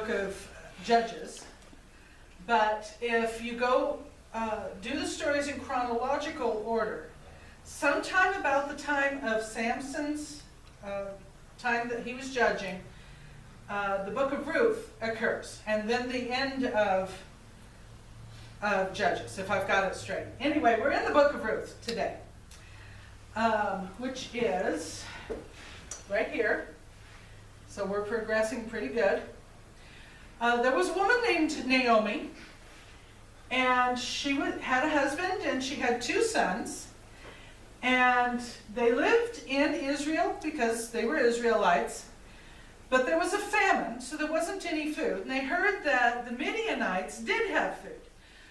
book of Judges. But if you go do the stories in chronological order, sometime about the time of Samson's time that he was judging, the book of Ruth occurs, and then the end of Judges, if I've got it straight. Anyway, we're in the book of Ruth today, which is right here. So we're progressing pretty good. There was a woman named Naomi, and she had a husband, and she had 2 sons. And they lived in Israel because they were Israelites. But there was a famine, so there wasn't any food. And they heard that the Midianites did have food.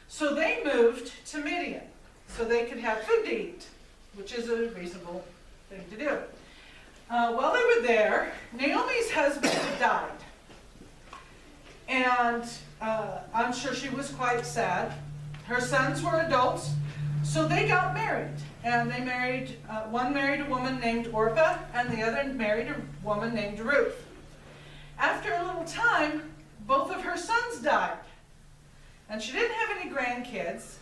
So they moved to Midian so they could have food to eat, which is a reasonable thing to do. While they were there, Naomi's husband died. And I'm sure she was quite sad. Her sons were adults, so they got married. And they married, one married a woman named Orpah, and the other married a woman named Ruth. After a little time, both of her sons died. And she didn't have any grandkids.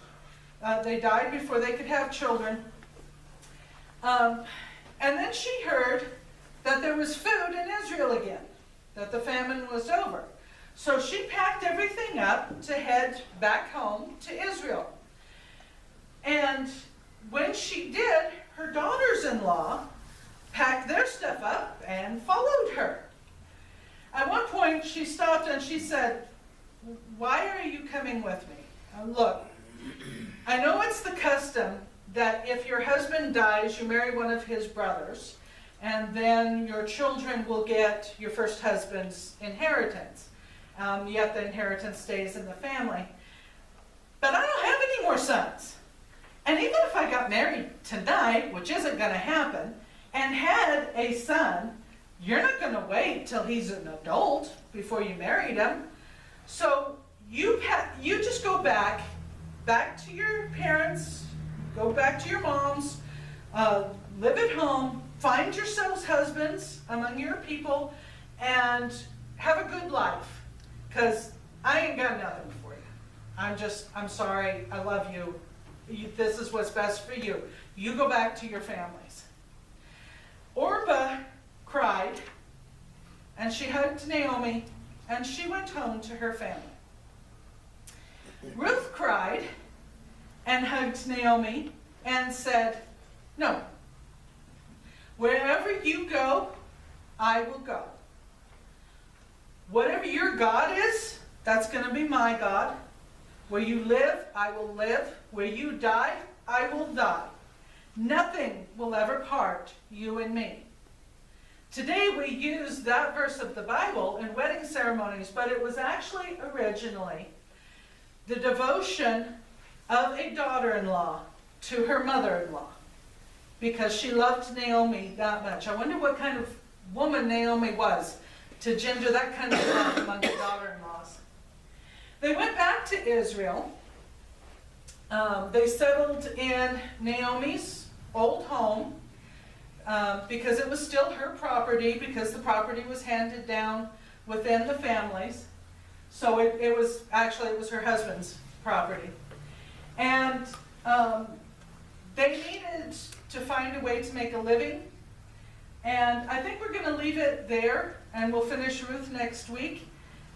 They died before they could have children. And then she heard that there was food in Israel again, that the famine was over. So she packed everything up to head back home to Israel. And when she did, her daughters-in-law packed their stuff up and followed her. At one point, she stopped and she said, "Why are you coming with me? Look, I know it's the custom that if your husband dies, you marry one of his brothers, and then your children will get your first husband's inheritance. Yet the inheritance stays in the family. But I don't have any more sons. And even if I got married tonight, which isn't going to happen, and had a son, you're not going to wait till he's an adult before you married him. So you just go back to your parents, go back to your moms, live at home, find yourselves husbands among your people, and have a good life. Because I ain't got nothing for you. I'm sorry, I love you. This is what's best for you. You go back to your families." Orpah cried, and she hugged Naomi, and she went home to her family. Ruth cried and hugged Naomi and said, "No, wherever you go, I will go. Whatever your God is, that's going to be my God. Where you live, I will live. Where you die, I will die. Nothing will ever part you and me." Today we use that verse of the Bible in wedding ceremonies, but it was actually originally the devotion of a daughter-in-law to her mother-in-law, because she loved Naomi that much. I wonder what kind of woman Naomi was to gender that kind of love among the daughter-in-laws. They went back to Israel. They settled in Naomi's old home because it was still her property, because the property was handed down within the families. So it was her husband's property. And they needed to find a way to make a living. And I think we're going to leave it there, and we'll finish Ruth next week,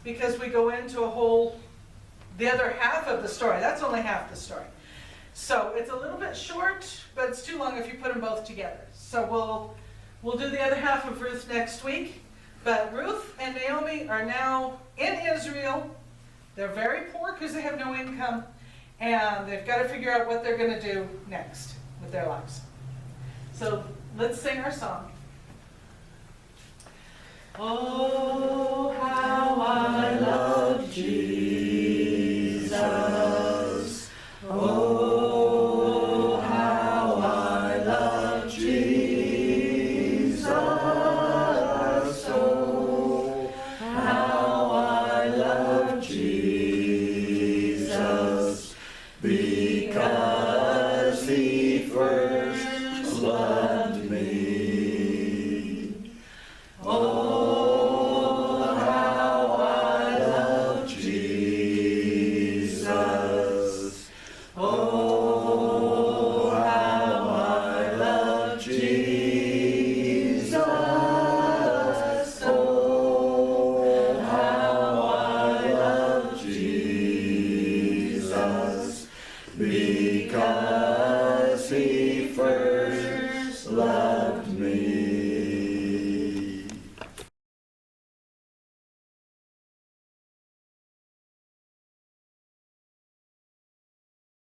because we go into the other half of the story. That's only half the story. So it's a little bit short, but it's too long if you put them both together. So we'll do the other half of Ruth next week. But Ruth and Naomi are now in Israel. They're very poor because they have no income, and they've got to figure out what they're going to do next with their lives. So let's sing our song. Oh, how I love Jesus. Oh, how I love Jesus. Oh, how I love Jesus. Because he first loved me. Oh, how I because he